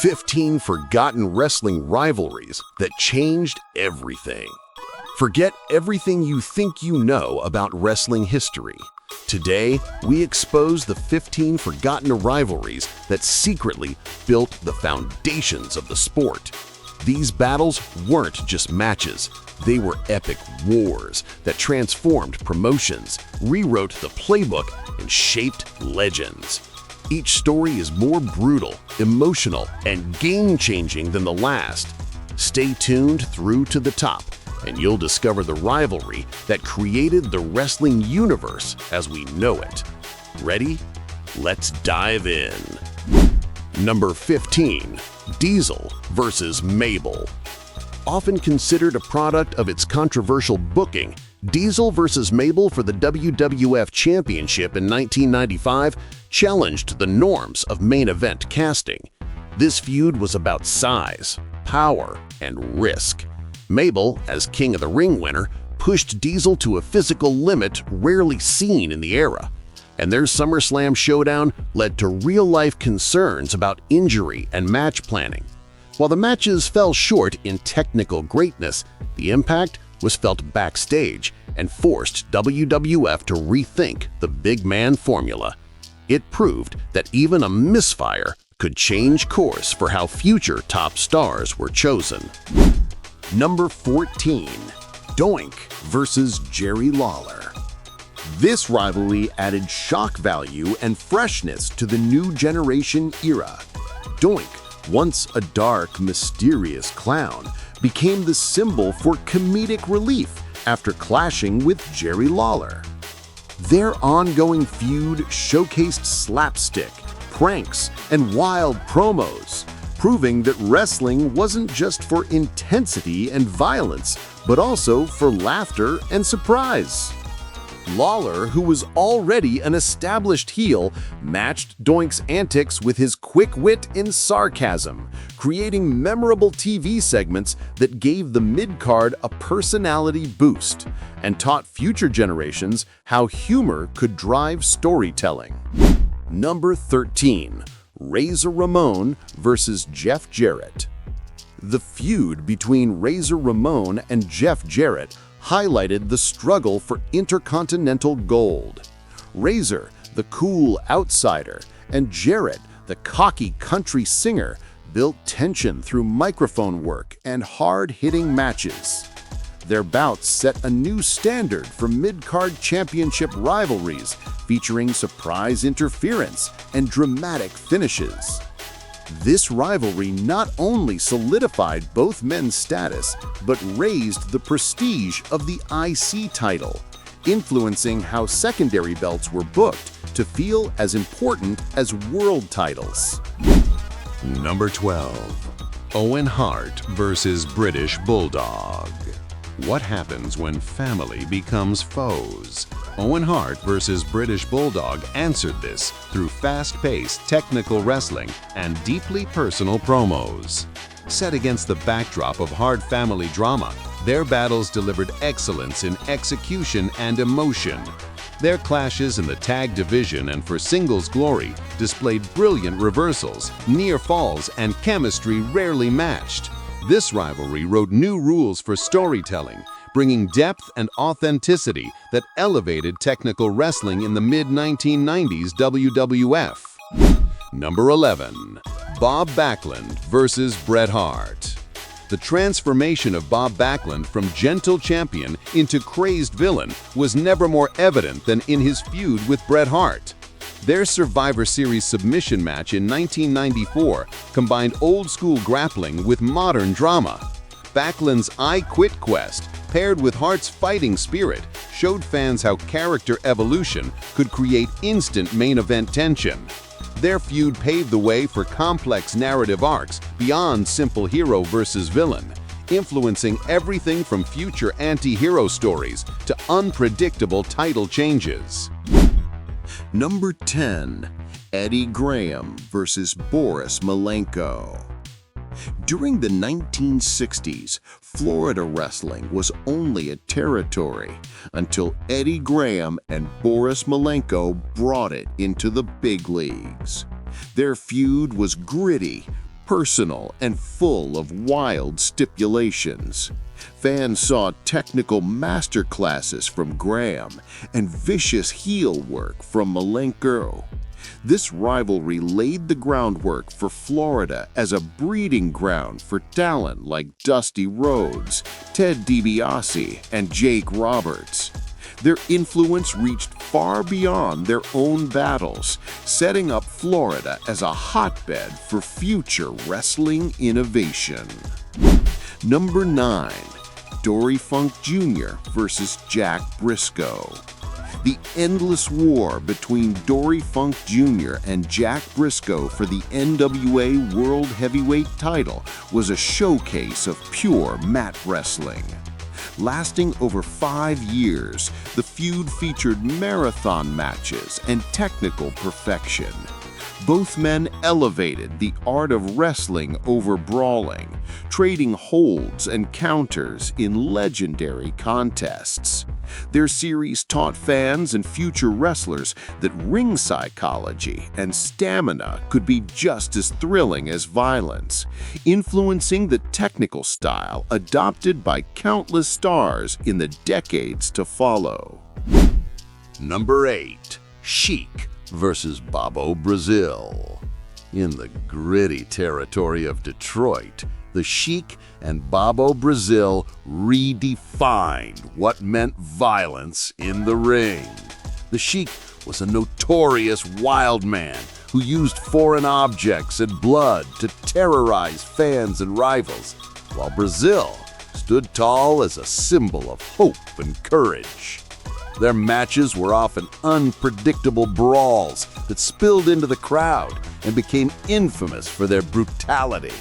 15 forgotten wrestling rivalries that changed everything. Forget everything you think you know about wrestling history. Today, we expose the 15 forgotten rivalries that secretly built the foundations of the sport. These battles weren't just matches. They were epic wars that transformed promotions, rewrote the playbook, and shaped legends. Each story is more brutal, emotional, and game-changing than the last. Stay tuned through to the top, and you'll discover the rivalry that created the wrestling universe as we know it. Ready? Let's dive in. Number 15. Diesel versus Mabel. Often considered a product of its controversial booking, Diesel versus Mabel for the WWF Championship in 1995 challenged the norms of main event casting. This feud was about size, power, and risk. Mabel, as King of the Ring winner, pushed Diesel to a physical limit rarely seen in the era. And their SummerSlam showdown led to real-life concerns about injury and match planning. While the matches fell short in technical greatness, the impact was felt backstage and forced WWF to rethink the big man formula. It proved that even a misfire could change course for how future top stars were chosen. Number 14. Doink versus Jerry Lawler. This rivalry added shock value and freshness to the new generation era. Doink, once a dark, mysterious clown, became the symbol for comedic relief after clashing with Jerry Lawler. Their ongoing feud showcased slapstick, pranks, and wild promos, proving that wrestling wasn't just for intensity and violence, but also for laughter and surprise. Lawler, who was already an established heel, matched Doink's antics with his quick wit and sarcasm, creating memorable TV segments that gave the mid-card a personality boost and taught future generations how humor could drive storytelling. Number 13. Razor Ramon versus Jeff Jarrett. The feud between Razor Ramon and Jeff Jarrett highlighted the struggle for intercontinental gold. Razor, the cool outsider, and Jarrett, the cocky country singer, built tension through microphone work and hard-hitting matches. Their bouts set a new standard for mid-card championship rivalries, featuring surprise interference and dramatic finishes. This rivalry not only solidified both men's status, but raised the prestige of the IC title, influencing how secondary belts were booked to feel as important as world titles. Number 12. Owen Hart versus British Bulldog. What happens when family becomes foes? Owen Hart versus British Bulldog answered this through fast-paced technical wrestling and deeply personal promos. Set against the backdrop of hard family drama, their battles delivered excellence in execution and emotion. Their clashes in the tag division and for singles glory displayed brilliant reversals, near falls, and chemistry rarely matched. This rivalry wrote new rules for storytelling, bringing depth and authenticity that elevated technical wrestling in the mid-1990s WWF. Number 11. Bob Backlund versus Bret Hart. The transformation of Bob Backlund from gentle champion into crazed villain was never more evident than in his feud with Bret Hart. Their Survivor Series submission match in 1994 combined old-school grappling with modern drama. Backlund's I Quit quest, paired with Hart's fighting spirit, showed fans how character evolution could create instant main event tension. Their feud paved the way for complex narrative arcs beyond simple hero versus villain, influencing everything from future anti-hero stories to unpredictable title changes. Number 10. Eddie Graham versus Boris Malenko. During the 1960s, Florida wrestling was only a territory until Eddie Graham and Boris Malenko brought it into the big leagues. Their feud was gritty, personal and full of wild stipulations. Fans saw technical masterclasses from Graham and vicious heel work from Malenko. This rivalry laid the groundwork for Florida as a breeding ground for talent like Dusty Rhodes, Ted DiBiase, and Jake Roberts. Their influence reached far beyond their own battles, setting up Florida as a hotbed for future wrestling innovation. Number 9. Dory Funk Jr. versus Jack Briscoe. The endless war between Dory Funk Jr. and Jack Briscoe for the NWA World Heavyweight title was a showcase of pure mat wrestling. Lasting over 5 years, the feud featured marathon matches and technical perfection. Both men elevated the art of wrestling over brawling, trading holds and counters in legendary contests. Their series taught fans and future wrestlers that ring psychology and stamina could be just as thrilling as violence, influencing the technical style adopted by countless stars in the decades to follow. Number 8. Sheik versus Bobo Brazil. In the gritty territory of Detroit, the Sheik and Bobo Brazil redefined what meant violence in the ring. The Sheik was a notorious wild man who used foreign objects and blood to terrorize fans and rivals, while Brazil stood tall as a symbol of hope and courage. Their matches were often unpredictable brawls that spilled into the crowd and became infamous for their brutality.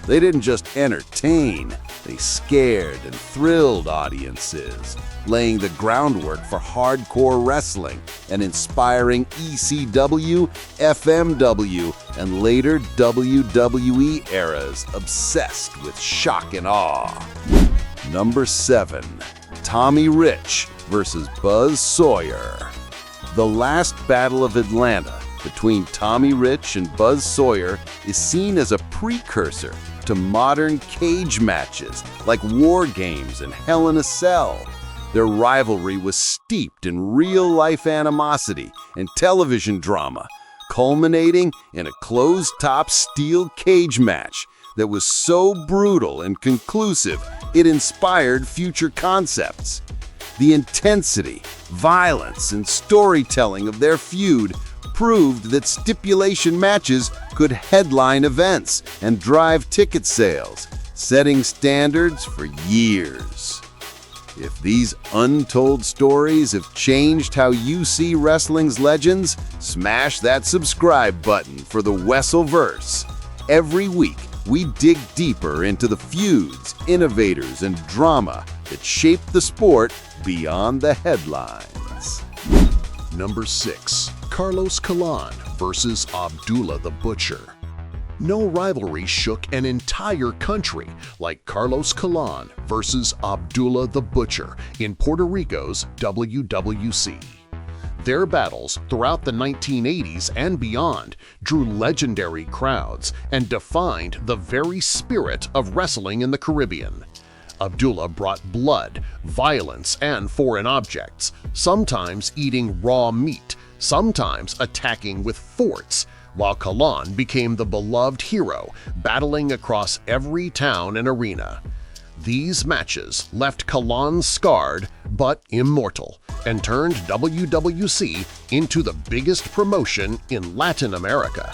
They didn't just entertain, they scared and thrilled audiences, laying the groundwork for hardcore wrestling and inspiring ECW, FMW, and later WWE eras obsessed with shock and awe. Number 7. Tommy Rich versus Buzz Sawyer. The last Battle of Atlanta between Tommy Rich and Buzz Sawyer is seen as a precursor to modern cage matches like War Games and Hell in a Cell. Their rivalry was steeped in real-life animosity and television drama, culminating in a closed-top steel cage match that was so brutal and conclusive it inspired future concepts. The intensity, violence, and storytelling of their feud proved that stipulation matches could headline events and drive ticket sales, setting standards for years. If these untold stories have changed how you see wrestling's legends, smash that subscribe button for the Wrestleverse. Every week, we dig deeper into the feuds, innovators, and drama that shaped the sport beyond the headlines. Number 6. Carlos Colón versus Abdullah the Butcher. No rivalry shook an entire country like Carlos Colón versus Abdullah the Butcher in Puerto Rico's WWC. Their battles throughout the 1980s and beyond drew legendary crowds and defined the very spirit of wrestling in the Caribbean. Abdullah brought blood, violence, and foreign objects, sometimes eating raw meat, sometimes attacking with forts, while Colón became the beloved hero, battling across every town and arena. These matches left Colón scarred but immortal and turned WWC into the biggest promotion in Latin America.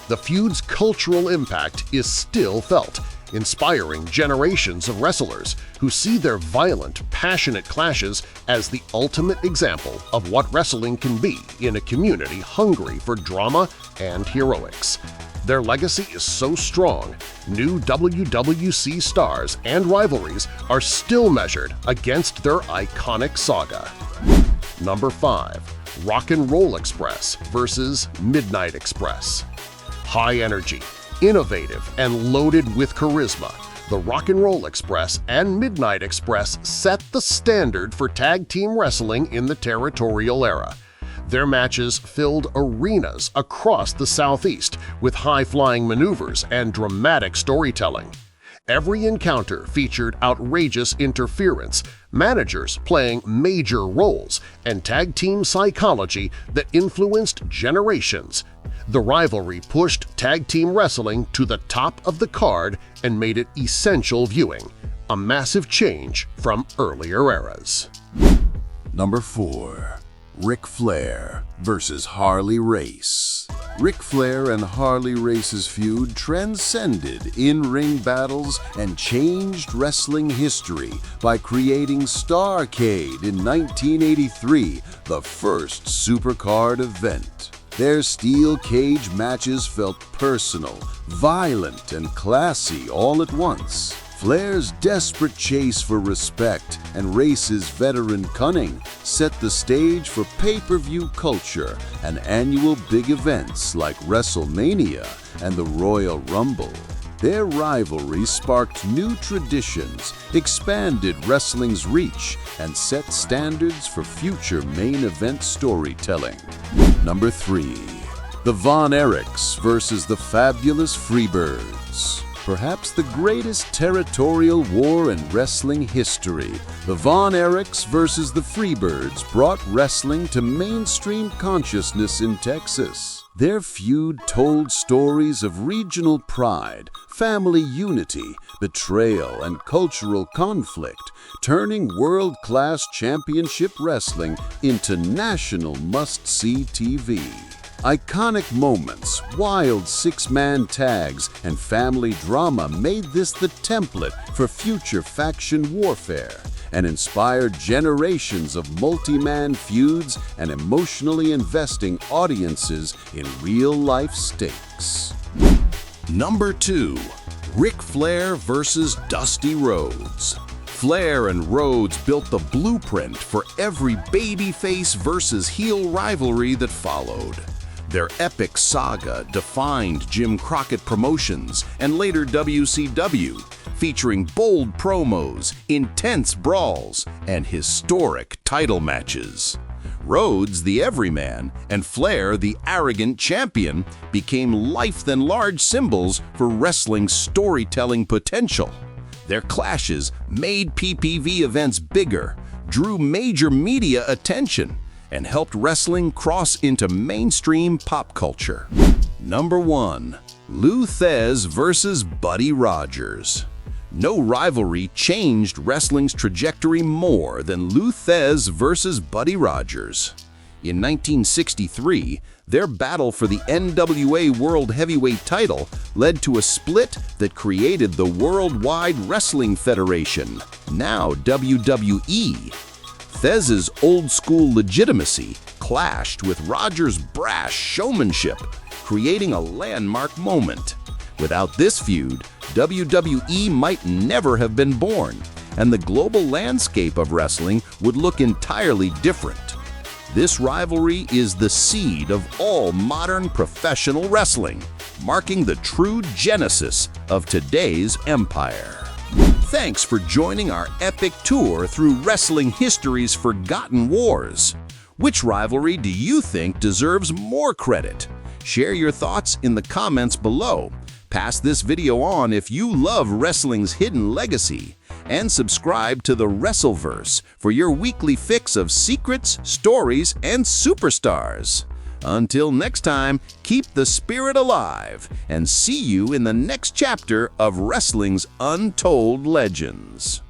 The feud's cultural impact is still felt, inspiring generations of wrestlers who see their violent, passionate clashes as the ultimate example of what wrestling can be in a community hungry for drama and heroics. Their legacy is so strong, new WWC stars and rivalries are still measured against their iconic saga. Number 5. Rock and Roll Express versus Midnight Express. High energy, innovative, and loaded with charisma, the Rock and Roll Express and Midnight Express set the standard for tag team wrestling in the territorial era. Their matches filled arenas across the Southeast with high-flying maneuvers and dramatic storytelling. Every encounter featured outrageous interference, managers playing major roles, and tag team psychology that influenced generations. The rivalry pushed tag team wrestling to the top of the card and made it essential viewing, a massive change from earlier eras. Number 4. Ric Flair versus Harley Race. Ric Flair and Harley Race's feud transcended in-ring battles and changed wrestling history by creating Starrcade in 1983, the first supercard event. Their steel cage matches felt personal, violent, and classy all at once. Flair's desperate chase for respect and Race's veteran cunning set the stage for pay-per-view culture and annual big events like WrestleMania and the Royal Rumble. Their rivalry sparked new traditions, expanded wrestling's reach, and set standards for future main event storytelling. Number 3. The Von Erichs versus the Fabulous Freebirds. Perhaps the greatest territorial war in wrestling history, the Von Erichs versus the Freebirds brought wrestling to mainstream consciousness in Texas. Their feud told stories of regional pride, family unity, betrayal, and cultural conflict, turning world-class championship wrestling into national must-see TV. Iconic moments, wild six-man tags, and family drama made this the template for future faction warfare and inspired generations of multi-man feuds and emotionally investing audiences in real-life stakes. Number 2. Ric Flair versus Dusty Rhodes. Flair and Rhodes built the blueprint for every babyface versus heel rivalry that followed. Their epic saga defined Jim Crockett Promotions and later WCW, featuring bold promos, intense brawls, and historic title matches. Rhodes, the everyman, and Flair, the arrogant champion, became life-than-large symbols for wrestling's storytelling potential. Their clashes made PPV events bigger, drew major media attention, and helped wrestling cross into mainstream pop culture. Number 1. Lou Thesz versus Buddy Rogers. No rivalry changed wrestling's trajectory more than Lou Thesz versus Buddy Rogers. In 1963, their battle for the NWA World Heavyweight title led to a split that created the Worldwide Wrestling Federation, now WWE. Thesz's old-school legitimacy clashed with Rogers' brash showmanship, creating a landmark moment. Without this feud, WWE might never have been born, and the global landscape of wrestling would look entirely different. This rivalry is the seed of all modern professional wrestling, marking the true genesis of today's empire. Thanks for joining our epic tour through wrestling history's forgotten wars. Which rivalry do you think deserves more credit? Share your thoughts in the comments below. Pass this video on if you love wrestling's hidden legacy. And subscribe to the WrestleVerse for your weekly fix of secrets, stories, and superstars. Until next time, keep the spirit alive and see you in the next chapter of wrestling's untold legends.